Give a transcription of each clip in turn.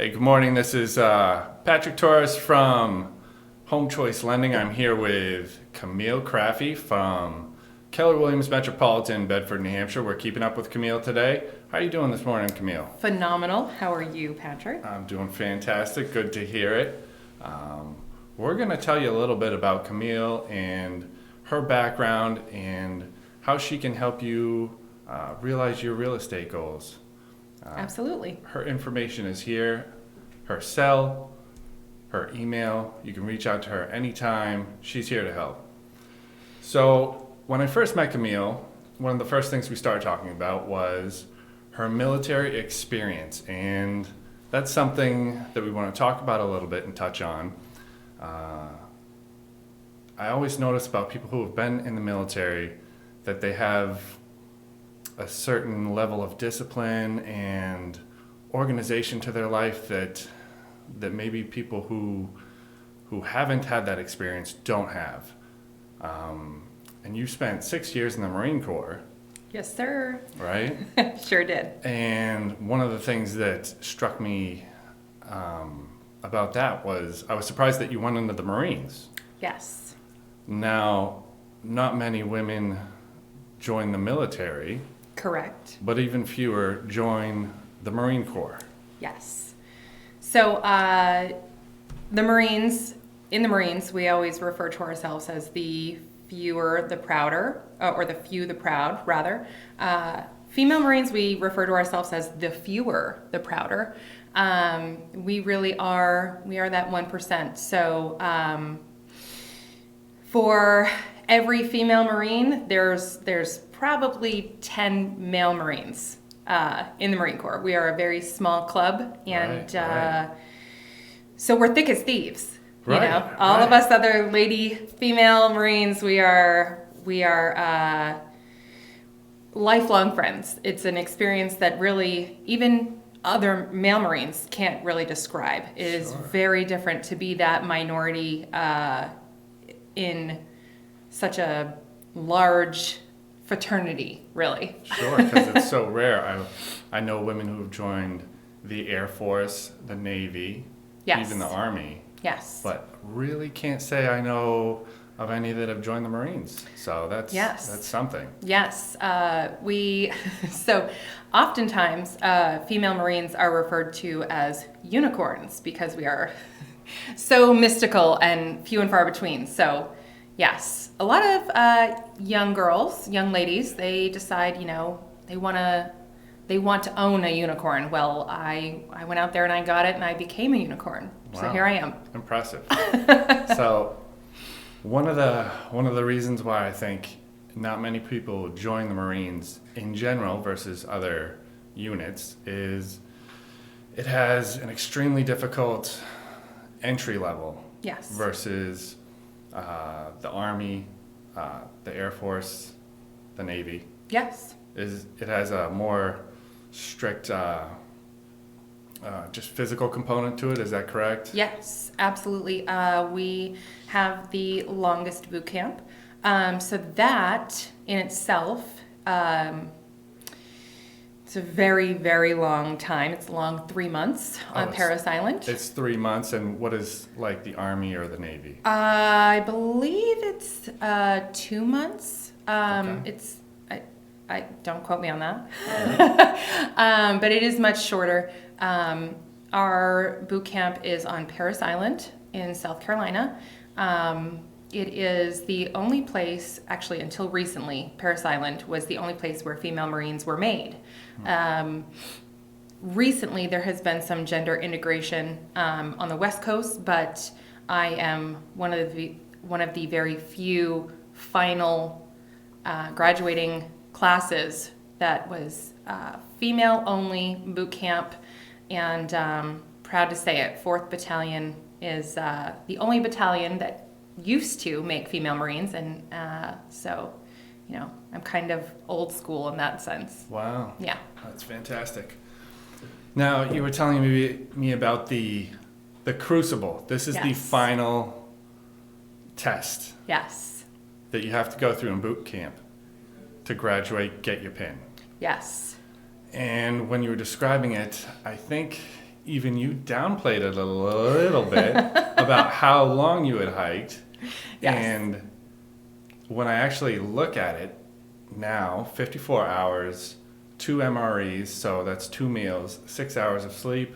Hey, good morning. This is Patrick Torres from Home Choice Lending. I'm here with Camille.craffey from Keller Williams Metropolitan, Bedford, New Hampshire. We're keeping up with Camille today. How are you doing this morning, Camille? Phenomenal. How are you, Patrick? I'm doing fantastic. Good to hear it. We're going to tell you a little bit about Camille and her background and how she can help you realize your real estate goals. Absolutely. Her information is here, her cell, her email. You can reach out to her anytime. She's here to help. So when I first met Camille, one of the first things we started talking about was her military experience. And that's something that we want to talk about a little bit and touch on. I always notice about people who have been in the military that they have a certain level of discipline and organization to their life that maybe people who haven't had that experience don't have. And you spent 6 years in the Marine Corps. Yes, sir. Right? Sure did. And one of the things that struck me about that was I was surprised that you went into the Marines. Yes. Now, not many women join the military. Correct. But even fewer join the Marine Corps. Yes. So the Marines, in the Marines, we always refer to ourselves as the fewer the prouder, or the few the proud, rather. Female Marines, we refer to ourselves as the fewer the prouder. We really are, we are that 1%. So for every female Marine, there's probably 10 male Marines in the Marine Corps. We are a very small club, and right. So we're thick as thieves. Right, you know, all of us other lady female Marines, we are lifelong friends. It's an experience that really even other male Marines can't really describe. It is very different to be that minority in such a large fraternity, really. Sure, because it's so rare. I know women who have joined the Air Force, the Navy, Yes. even the Army. Yes. But really can't say I know of any that have joined the Marines. So that's something. Yes. So oftentimes female Marines are referred to as unicorns because we are so mystical and few and far between. So yes, a lot of young girls, young ladies, they decide, they want to own a unicorn. Well, I went out there and I got it and I became a unicorn. Wow. So here I am. Impressive. So one of the reasons why I think not many people join the Marines in general versus other units is it has an extremely difficult entry level. Yes. Versus the Army, the Air Force, the Navy. Yes. It has a more strict just physical component to it, is that correct? Yes, absolutely. We have the longest boot camp. So that in itself, it's a very, very long time. It's a long 3 months on Parris Island. It's 3 months, and what is like the Army or the Navy? I believe it's 2 months. Okay. I don't quote me on that. But it is much shorter. Our boot camp is on Parris Island in South Carolina. It is the only place, actually until recently, Parris Island was the only place where female Marines were made. Recently, there has been some gender integration on the West Coast, but I am one of the very few final graduating classes that was female-only boot camp, and proud to say it, 4th Battalion is the only battalion that used to make female Marines, and so, I'm kind of old school in that sense. Wow. Yeah. That's fantastic. Now, you were telling me about the crucible. This is the Yes. final test Yes. that you have to go through in boot camp to graduate, get your PIN. Yes. And when you were describing it, I think even you downplayed it a little bit about how long you had hiked. Yes. And when I actually look at it now, 54 hours, 2 MREs, so that's 2 meals, 6 hours of sleep,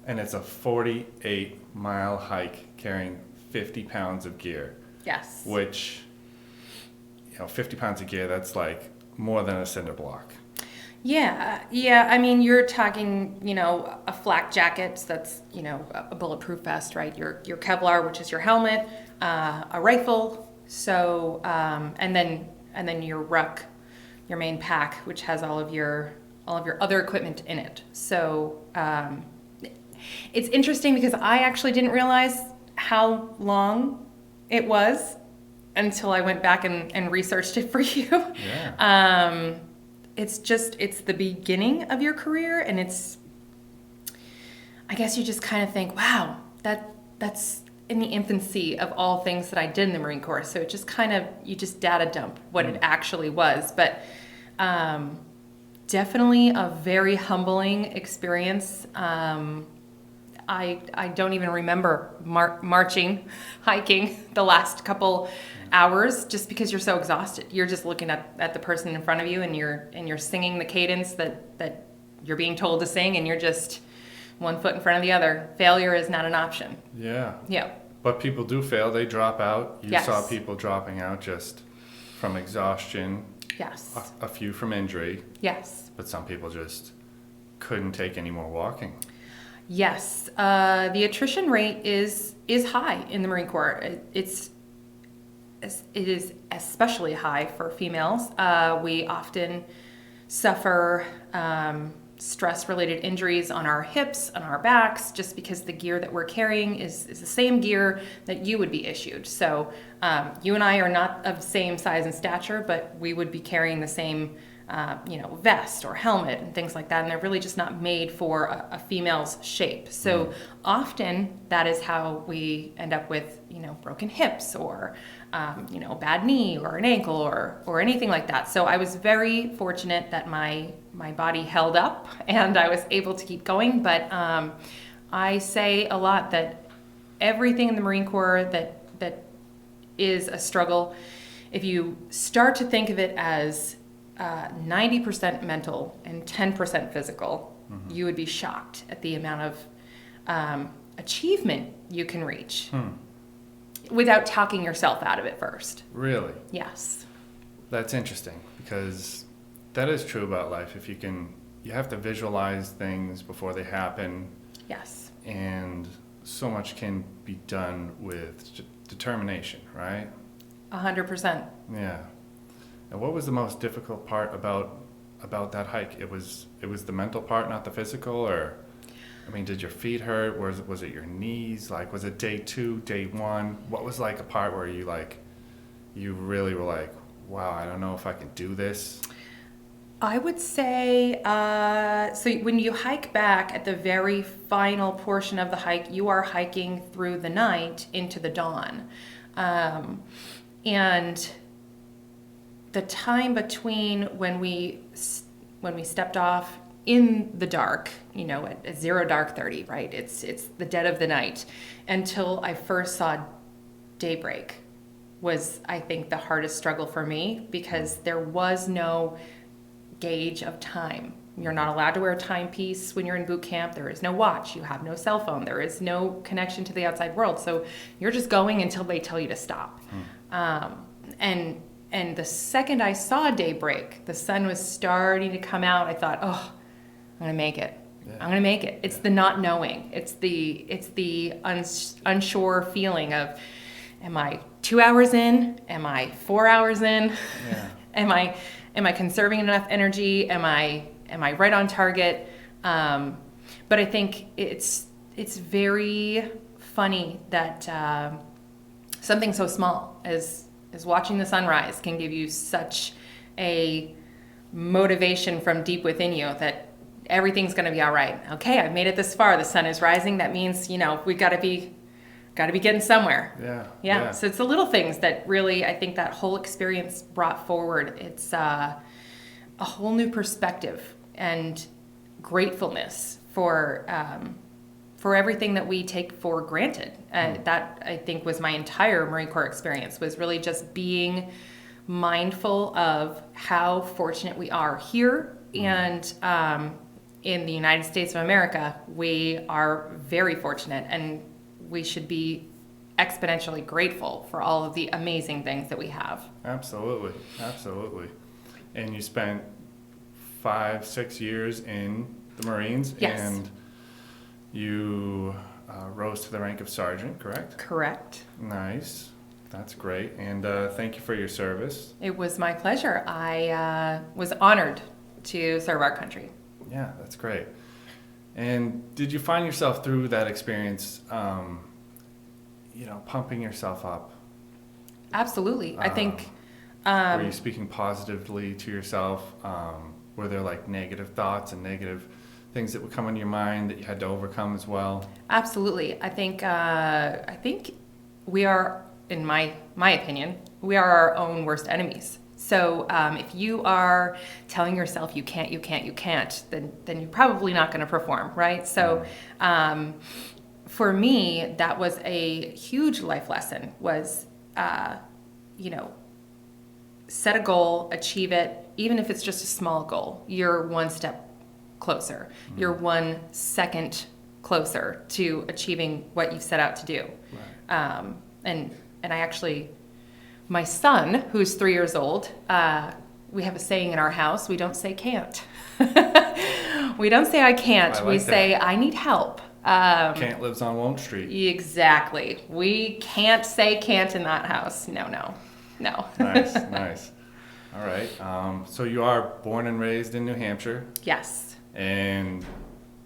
and it's a 48-mile hike carrying 50 pounds of gear. Yes. Which, 50 pounds of gear, that's like more than a cinder block. Yeah. I mean, you're talking, a flak jacket, so that's, a bulletproof vest, right? Your Kevlar, which is your helmet, a rifle, so, and then your ruck, your main pack, which has all of your other equipment in it. So, it's interesting because I actually didn't realize how long it was until I went back and researched it for you. Yeah. It's the beginning of your career, and I guess you just kind of think, wow, that's in the infancy of all things that I did in the Marine Corps. So it just you just data dump what it actually was. But definitely a very humbling experience. I don't even remember marching, hiking the last couple hours just because you're so exhausted. You're just looking at the person in front of you, and you're singing the cadence that you're being told to sing, and you're just one foot in front of the other. Failure is not an option. Yeah. Yeah. But people do fail. They drop out. You Yes. saw people dropping out just from exhaustion. Yes. A few from injury. Yes. But some people just couldn't take any more walking. Yes. The attrition rate is high in the Marine Corps. It is especially high for females. We often suffer stress-related injuries on our hips, on our backs, just because the gear that we're carrying is the same gear that you would be issued. So you and I are not of the same size and stature, but we would be carrying the same vest or helmet and things like that, and they're really just not made for a female's shape. So often that is how we end up with, broken hips or, bad knee or an ankle or anything like that. So I was very fortunate that my body held up and I was able to keep going. But I say a lot that everything in the Marine Corps that is a struggle, if you start to think of it as 90% mental and 10% physical, you would be shocked at the amount of achievement you can reach without talking yourself out of it first. Really? Yes. That's interesting, because that is true about life. You have to visualize things before they happen. Yes. And so much can be done with determination, right? 100%. Yeah. And what was the most difficult part about that hike? It was the mental part, not the physical, or, did your feet hurt? Was it your knees? Like, was it day 2, day 1? What was like a part where you really were like, wow, I don't know if I can do this? I would say, so when you hike back at the very final portion of the hike, you are hiking through the night into the dawn. And the time between when we stepped off in the dark, at 0 dark 30, right? It's the dead of the night, until I first saw daybreak was, I think, the hardest struggle for me, because there was no gauge of time. You're not allowed to wear a timepiece when you're in boot camp. There is no watch. You have no cell phone. There is no connection to the outside world. So you're just going until they tell you to stop. And the second I saw daybreak, the sun was starting to come out. I thought, oh, I'm gonna make it. Yeah. I'm gonna make it. It's the not knowing. It's the unsure feeling of, am I 2 hours in? Am I 4 hours in? Yeah. Am I conserving enough energy? Am I right on target? But I think it's very funny that something so small as watching the sunrise can give you such a motivation from deep within you that everything's going to be all right. Okay, I've made it this far. The sun is rising. That means, we got to be getting somewhere. Yeah. So it's the little things that really, I think, that whole experience brought forward. It's a whole new perspective and gratefulness for for everything that we take for granted. That, I think, was my entire Marine Corps experience, was really just being mindful of how fortunate we are here. And in the United States of America, we are very fortunate, and we should be exponentially grateful for all of the amazing things that we have. Absolutely, absolutely. And you spent 5-6 years in the Marines, Yes. and you rose to the rank of sergeant, correct? Correct. Nice. That's great. And thank you for your service. It was my pleasure. I was honored to serve our country. Yeah, that's great. And did you find yourself through that experience, pumping yourself up? Absolutely. I think... were you speaking positively to yourself? Were there like negative thoughts and negative things that would come into your mind that you had to overcome as well? Absolutely. I think we are, in my opinion, we are our own worst enemies. So if you are telling yourself you can't, then you're probably not going to perform, right? So for me, that was a huge life lesson, was, set a goal, achieve it, even if it's just a small goal. You're one step closer. You're 1 second closer to achieving what you've set out to do. Right. And I actually, my son, who's 3 years old, we have a saying in our house: we don't say can't. We don't say I can't. I like we that. say I need help. Can't lives on Won't Street. Exactly. We can't say can't in that house. No. Nice, nice. All right. So you are born and raised in New Hampshire. Yes. And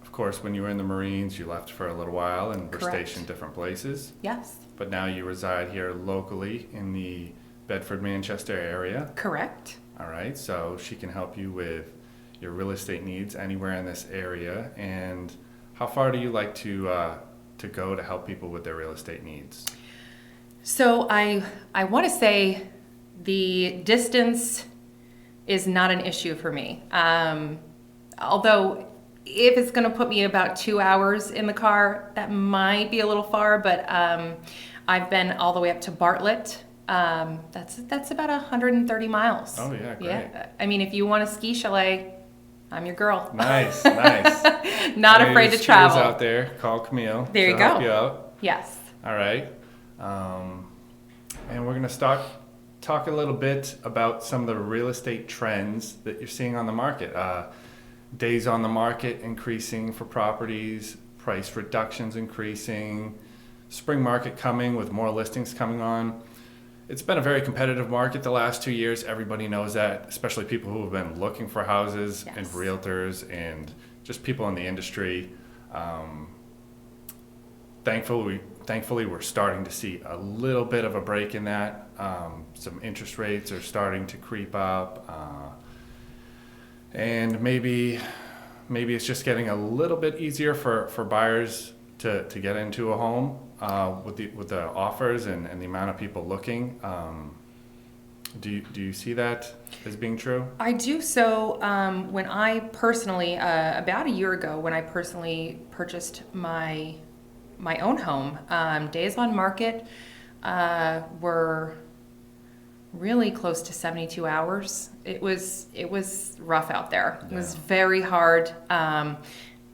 of course, when you were in the Marines, you left for a little while and were Correct. stationed different places. Yes. But now you reside here locally in the Bedford, Manchester area. Correct. All right. So she can help you with your real estate needs anywhere in this area. And how far do you like to go to help people with their real estate needs? So I want to say the distance is not an issue for me. Although if it's going to put me about 2 hours in the car, that might be a little far, but I've been all the way up to Bartlett. That's about 130 miles. Oh, yeah, great. Yeah. I mean, if you want a ski chalet, I'm your girl. Nice, nice. Not Any afraid to skiers travel. out there, call Camille. There you She'll help go. you out. Yes. All right. And we're going to talk a little bit about some of the real estate trends that you're seeing on the market. Days on the market increasing for properties, price reductions increasing, spring market coming with more listings coming on. It's been a very competitive market the last 2 years. Everybody knows that, especially people who have been looking for houses. Yes. And realtors and just people in the industry. Thankfully, we're starting to see a little bit of a break in that. Some interest rates are starting to creep up. And maybe it's just getting a little bit easier for buyers to get into a home with the offers and the amount of people looking. Do you see that as being true? I do. So when I personally, about a year ago, when I personally purchased my own home, days on market were really close to 72 hours. It was rough out there. It was very hard. And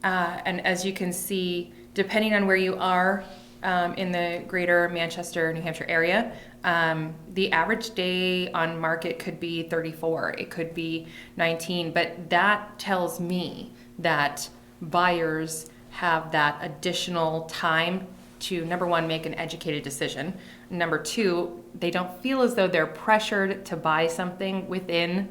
as you can see, depending on where you are in the greater Manchester, New Hampshire area, the average day on market could be 34. It could be 19. But that tells me that buyers have that additional time to, number one, make an educated decision. Number two, they don't feel as though they're pressured to buy something within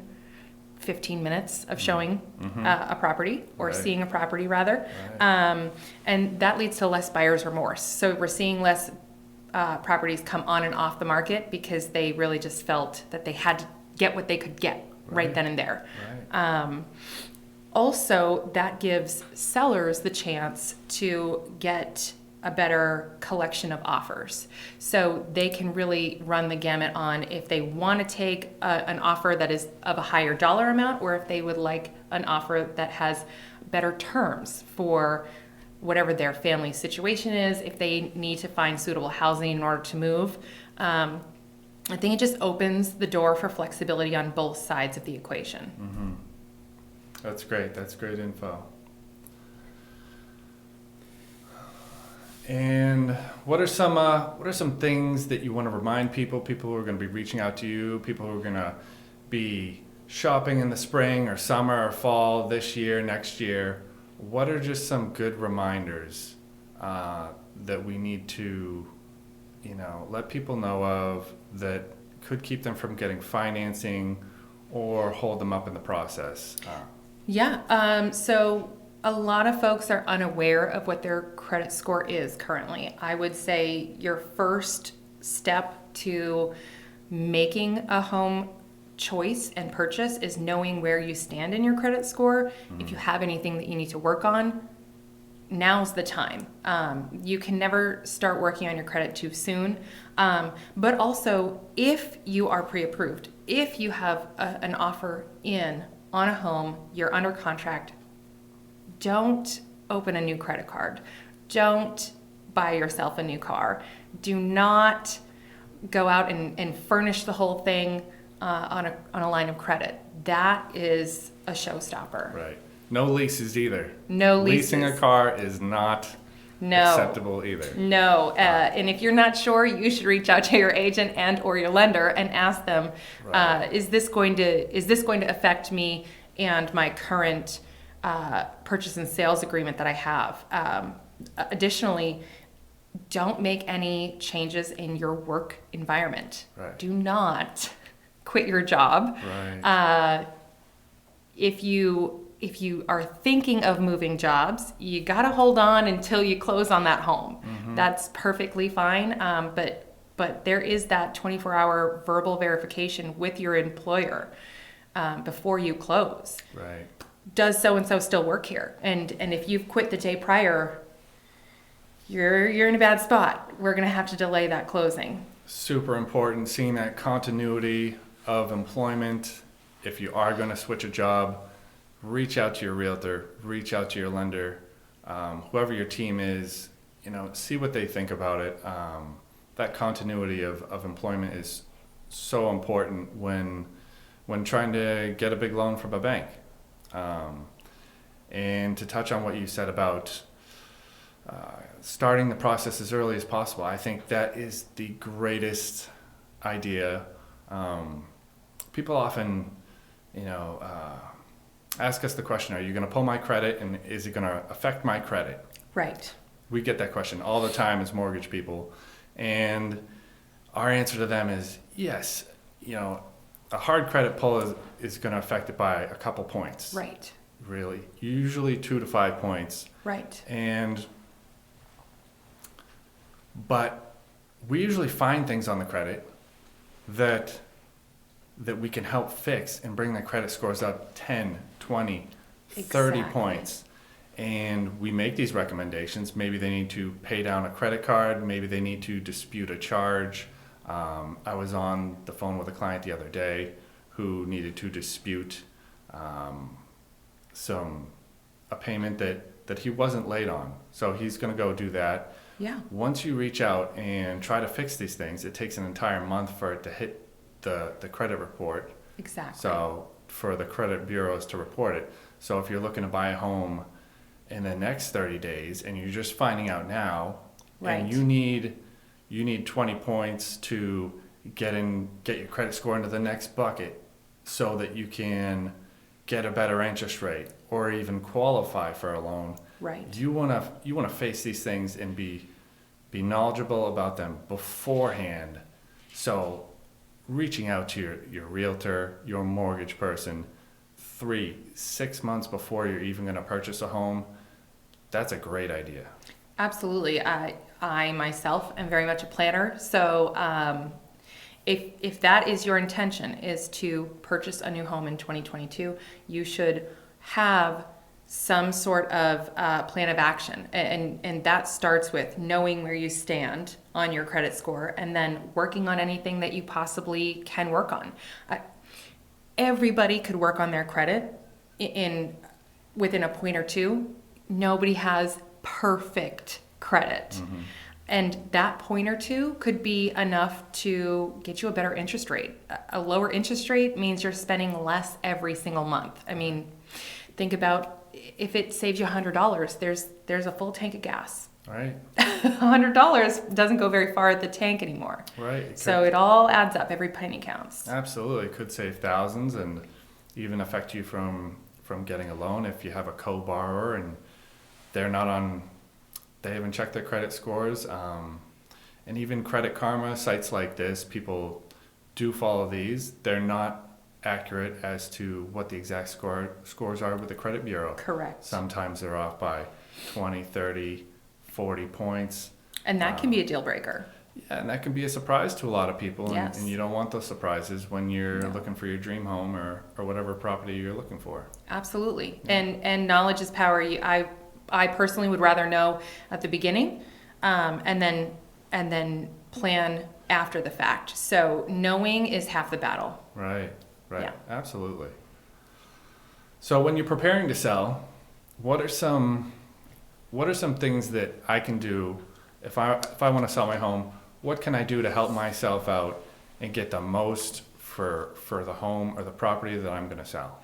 15 minutes of showing a property, or Right. seeing a property rather. Right. And that leads to less buyer's remorse. So we're seeing less properties come on and off the market because they really just felt that they had to get what they could get right then and there. Right. Also, that gives sellers the chance to get a better collection of offers. So they can really run the gamut on if they want to take an offer that is of a higher dollar amount, or if they would like an offer that has better terms for whatever their family situation is, if they need to find suitable housing in order to move. I think it just opens the door for flexibility on both sides of the equation. Mm-hmm. That's great. That's great info. And what are some things that you want to remind people who are going to be reaching out to you, people who are going to be shopping in the spring or summer or fall this year, next year? What are just some good reminders that we need to, let people know of that could keep them from getting financing or hold them up in the process? So a lot of folks are unaware of what their credit score is currently. I would say your first step to making a home choice and purchase is knowing where you stand in your credit score. If you have anything that you need to work on, now's the time. You can never start working on your credit too soon. But also, if you are pre-approved, if you have an offer in on a home, you're under contract, don't open a new credit card. Don't buy yourself a new car. Do not go out and furnish the whole thing on a line of credit. That is a showstopper. Right. No leases either. No leases. Leasing a car is not acceptable either. No. And if you're not sure, you should reach out to your agent and or your lender and ask them, is this going to affect me and my current purchase and sales agreement that I have? Additionally, don't make any changes in your work environment. Right. Do not quit your job. Right. If you are thinking of moving jobs, you got to hold on until you close on that home. Mm-hmm. That's perfectly fine. But there is that 24-hour verbal verification with your employer before you close. Right. Does so-and-so still work here? And if you've quit the day prior, you're in a bad spot. We're going to have to delay that closing. Super important, seeing that continuity of employment. If you are going to switch a job, reach out to your realtor, reach out to your lender, whoever your team is, see what they think about it. That continuity of employment is so important when trying to get a big loan from a bank. And to touch on what you said about starting the process as early as possible, I think that is the greatest idea. People often, ask us the question, are you going to pull my credit and is it going to affect my credit? Right. We get that question all the time as mortgage people. And our answer to them is yes. A hard credit pull is going to affect it by a couple points. Right. Really. Usually 2 to 5 points. Right. But we usually find things on the credit that we can help fix and bring the credit scores up 10, 20, 30 Exactly. points. And we make these recommendations. Maybe they need to pay down a credit card. Maybe they need to dispute a charge. I was on the phone with a client the other day who needed to dispute a payment that he wasn't late on. So he's going to go do that. Yeah. Once you reach out and try to fix these things, it takes an entire month for it to hit the credit report. Exactly. So for the credit bureaus to report it. So if you're looking to buy a home in the next 30 days and you're just finding out now, Right. and you need 20 points to get your credit score into the next bucket so that you can get a better interest rate or even qualify for a loan. Right. You want to face these things and be knowledgeable about them beforehand. So reaching out to your realtor, your mortgage person, 3-6 months before you're even going to purchase a home, that's a great idea. Absolutely. I myself am very much a planner. So if that is your intention, is to purchase a new home in 2022, you should have some sort of plan of action. And that starts with knowing where you stand on your credit score and then working on anything that you possibly can work on. Everybody could work on their credit within a point or two. Nobody has perfect credit. And that point or two could be enough to get you a better interest rate. A lower interest rate means you're spending less every single month. I mean, think about if it saves you $100, there's a full tank of gas. Right. $100 doesn't go very far at the tank anymore. Right. So it all adds up. Every penny counts. Absolutely. It could save thousands and even affect you from getting a loan if you have a co-borrower and they haven't checked their credit scores. And even Credit Karma, sites like this, people do follow these. They're not accurate as to what the exact scores are with the credit bureau. Correct. Sometimes they're off by 20, 30, 40 points. And that can be a deal breaker. Yeah, and that can be a surprise to a lot of people. Yes. And you don't want those surprises when you're looking for your dream home or whatever property you're looking for. Absolutely. Yeah. And knowledge is power. I personally would rather know at the beginning and then plan after the fact. So knowing is half the battle. Right. Yeah. Absolutely. So when you're preparing to sell, what are some things that I can do if I want to sell my home? What can I do to help myself out and get the most for the home or the property that I'm going to sell?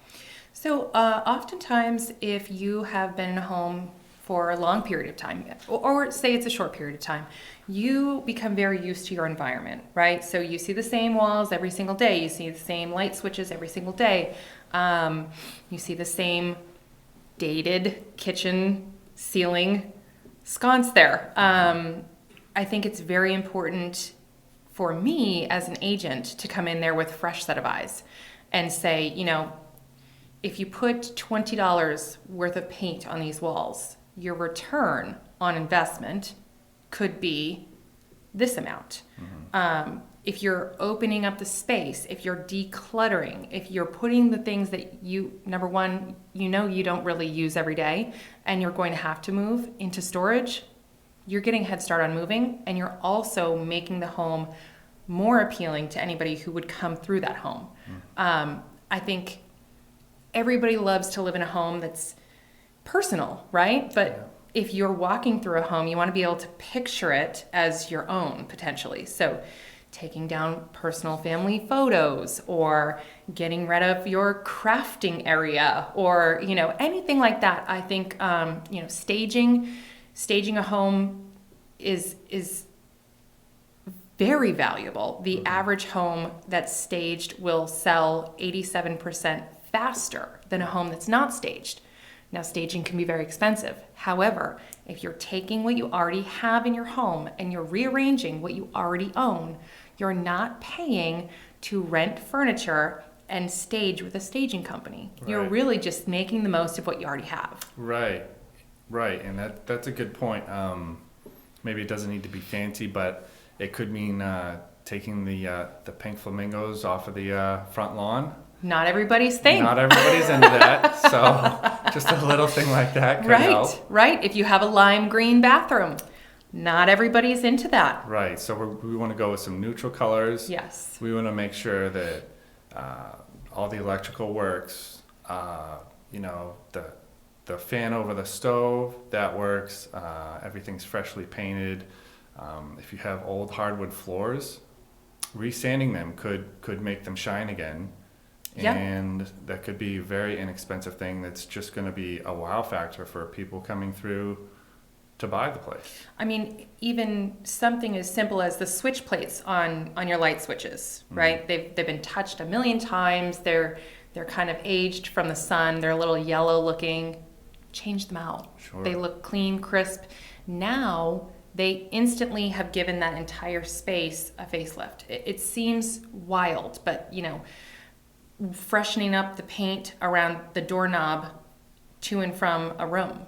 So oftentimes, if you have been in a home for a long period of time, or say it's a short period of time, you become very used to your environment, right? So you see the same walls every single day. You see the same light switches every single day. You see the same dated kitchen ceiling sconce there. I think it's very important for me as an agent to come in there with a fresh set of eyes and say, if you put $20 worth of paint on these walls, your return on investment could be this amount. If you're opening up the space, if you're decluttering, if you're putting the things that number one, you don't really use every day and you're going to have to move into storage, you're getting a head start on moving, and you're also making the home more appealing to anybody who would come through that home. I think everybody loves to live in a home that's personal, right? But if you're walking through a home, you want to be able to picture it as your own, potentially. So taking down personal family photos or getting rid of your crafting area or, anything like that. I think, staging a home is very valuable. The average home that's staged will sell 87% faster than a home that's not staged. Now, staging can be very expensive. However, if you're taking what you already have in your home and you're rearranging what you already own, you're not paying to rent furniture and stage with a staging company. Right. You're really just making the most of what you already have. Right. And that's a good point. Maybe it doesn't need to be fancy, but it could mean taking the pink flamingos off of the front lawn. Not everybody's thing. Not everybody's into that, so just a little thing like that could help. Right. If you have a lime green bathroom, not everybody's into that. Right. So we want to go with some neutral colors. Yes. We want to make sure that all the electrical works. The fan over the stove, that works. Everything's freshly painted. If you have old hardwood floors, resanding them could make them shine again. Yeah. And that could be a very inexpensive thing that's just going to be a wow factor for people coming through to buy the place. I mean, even something as simple as the switch plates on your light switches, right? They've been touched a million times. They're kind of aged from the sun. They're a little yellow looking. Change them out. Sure. They look clean, crisp. Now they instantly have given that entire space a facelift. It seems wild, but freshening up the paint around the doorknob to and from a room.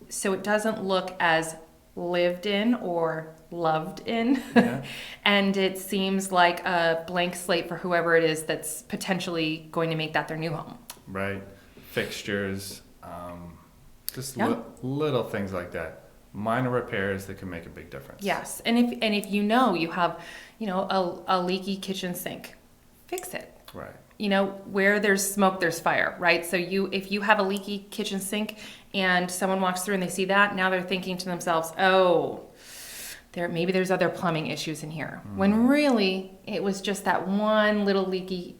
So it doesn't look as lived in or loved in. Yeah. And it seems like a blank slate for whoever it is that's potentially going to make that their new home. Right. Fixtures, just little things like that. Minor repairs that can make a big difference. Yes. And if you have, a leaky kitchen sink, fix it. Right. where there's smoke, there's fire, right? So if you have a leaky kitchen sink and someone walks through and they see that, now they're thinking to themselves, oh, maybe there's other plumbing issues in here. When really it was just that one little leaky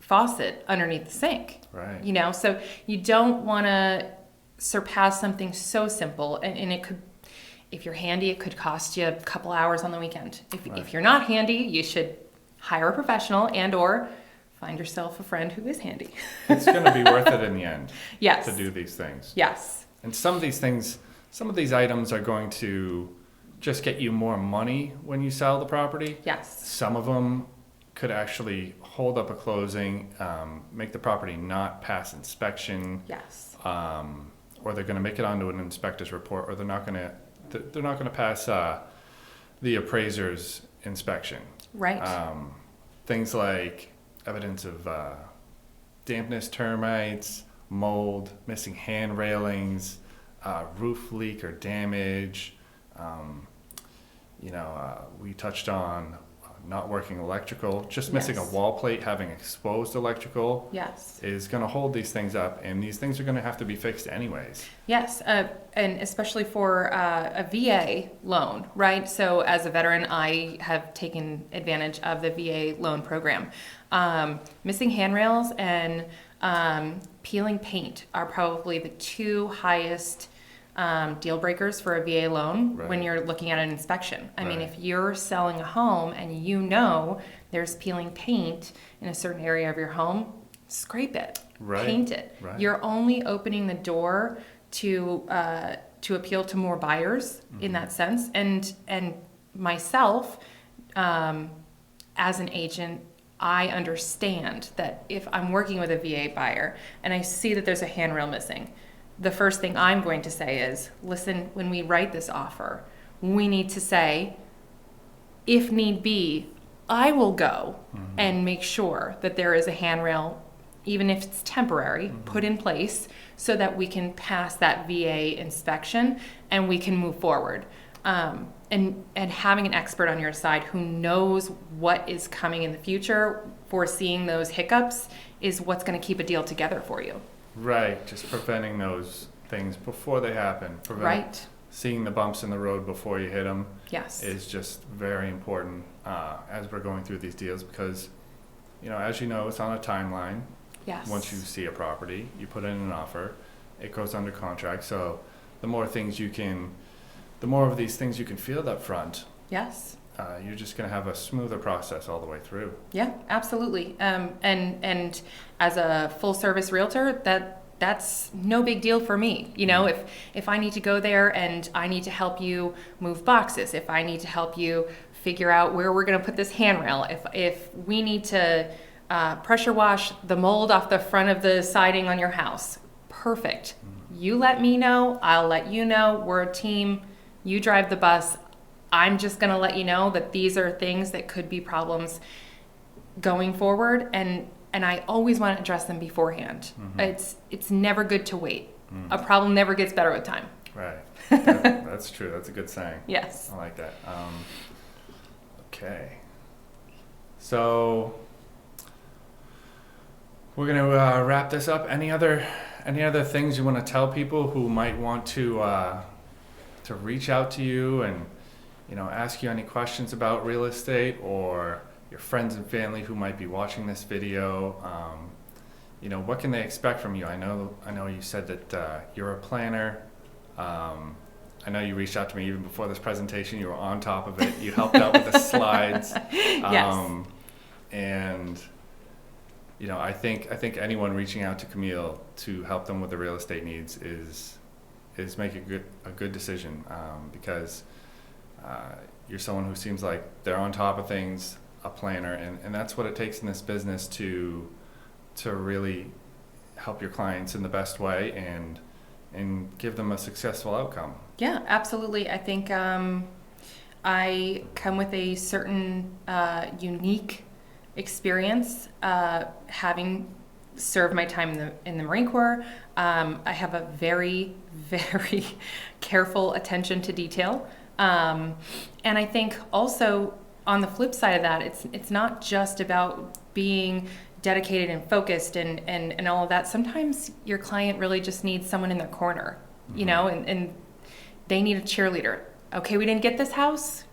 faucet underneath the sink. Right. So you don't want to surpass something so simple, and it could, if you're handy, it could cost you a couple hours on the weekend. If you're not handy, you should hire a professional and/or find yourself a friend who is handy. It's going to be worth it in the end. Yes. To do these things. Yes. And some of these items are going to just get you more money when you sell the property. Yes. Some of them could actually hold up a closing, make the property not pass inspection. Yes. Or they're going to make it onto an inspector's report, or they're not going to pass the appraiser's inspection. Right. Things like evidence of dampness, termites, mold, missing hand railings, roof leak or damage. We touched on not working electrical, just missing Yes. a wall plate, having exposed electrical. Yes. Is going to hold these things up, and these things are going to have to be fixed anyways. Yes, and especially for a VA loan, right? So as a veteran, I have taken advantage of the VA loan program. Missing handrails and peeling paint are probably the two highest deal breakers for a VA loan when you're looking at an inspection. I mean, if you're selling a home and there's peeling paint in a certain area of your home, scrape it, paint it. Right. You're only opening the door to appeal to more buyers in that sense. And myself, as an agent, I understand that if I'm working with a VA buyer and I see that there's a handrail missing, the first thing I'm going to say is, listen, when we write this offer, we need to say, if need be, I will go and make sure that there is a handrail, even if it's temporary, put in place so that we can pass that VA inspection and we can move forward. And having an expert on your side who knows what is coming in the future, foreseeing those hiccups, is what's going to keep a deal together for you. Right, just preventing those things before they happen. Seeing the bumps in the road before you hit them is just very important as we're going through these deals, because, as you know, it's on a timeline. Yes. Once you see a property, you put in an offer, it goes under contract. So the more of these things you can field up front, yes, you're just going to have a smoother process all the way through. Yeah, absolutely. And as a full service realtor, that's no big deal for me. If I need to go there and I need to help you move boxes, if I need to help you figure out where we're going to put this handrail, if we need to pressure wash the mold off the front of the siding on your house, perfect. You let me know, I'll let you know. We're a team. You drive the bus. I'm just going to let you know that these are things that could be problems going forward, and I always want to address them beforehand. It's never good to wait. A problem never gets better with time. Right. That's true. That's a good saying. Yes. I like that. Okay. So we're going to wrap this up. Any other things you want to tell people who might want to reach out to you and ask you any questions about real estate, or your friends and family who might be watching this video? What can they expect from you? I know you said that you're a planner. I know you reached out to me even before this presentation. You were on top of it. You helped out with the slides. Yes. And I think anyone reaching out to Camille to help them with the real estate needs is making a good decision, because you're someone who seems like they're on top of things, a planner, and that's what it takes in this business to really help your clients in the best way and give them a successful outcome. Yeah, absolutely. I think I come with a certain unique experience, having served my time in the Marine Corps. I have a very, very careful attention to detail. And I think also on the flip side of that, it's not just about being dedicated and focused and all of that. Sometimes your client really just needs someone in their corner, you know, and they need a cheerleader. Okay, we didn't get this house.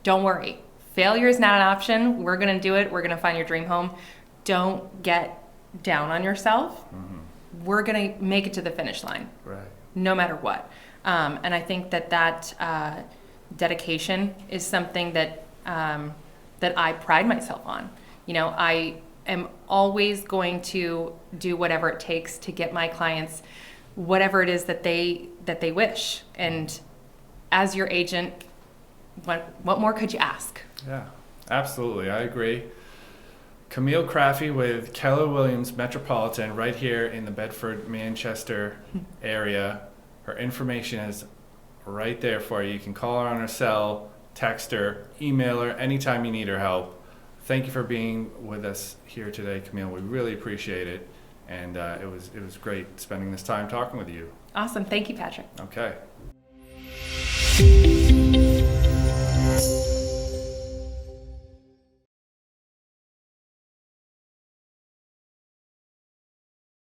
Don't worry. Failure is not an option. We're going to do it. We're going to find your dream home. Don't get down on yourself. We're going to make it to the finish line, Right. no matter what. And I think that dedication is something that that I pride myself on. You know, I am always going to do whatever it takes to get my clients whatever it is that they wish. And as your agent, what more could you ask? Yeah, absolutely. I agree. Camille Craffey with Keller Williams Metropolitan right here in the Bedford, Manchester area. Her information is right there for you. You can call her on her cell, text her, email her anytime you need her help. Thank you for being with us here today, Camille. We really appreciate it. And it was great spending this time talking with you. Awesome. Thank you, Patrick. Okay.